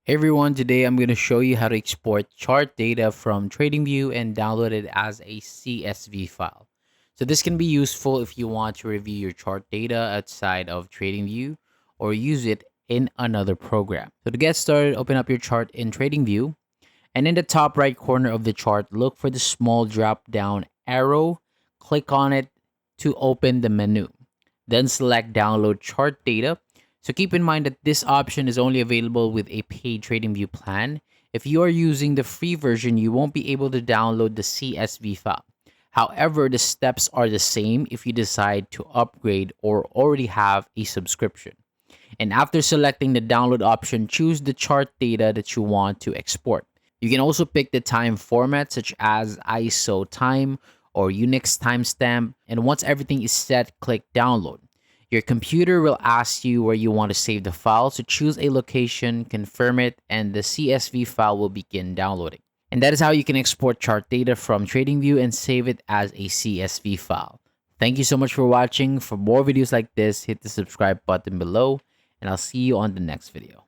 Hey everyone, today I'm going to show you how to export chart data from TradingView and download it as a CSV file. So this can be useful if you want to review your chart data outside of TradingView or use it in another program. So to get started, open up your chart in TradingView, and in the top right corner of the chart, look for the small drop down arrow. Click on it to open the menu. Then select download chart data. So keep in mind that this option is only available with a paid TradingView plan. If you are using the free version, you won't be able to download the CSV file. However, the steps are the same if you decide to upgrade or already have a subscription. And after selecting the download option, choose the chart data that you want to export. You can also pick the time format such as ISO time or Unix timestamp. And once everything is set, click download. Your computer will ask you where you want to save the file, so choose a location, confirm it, and the CSV file will begin downloading. And that is how you can export chart data from TradingView and save it as a CSV file. Thank you so much for watching. For more videos like this, hit the subscribe button below, and I'll see you on the next video.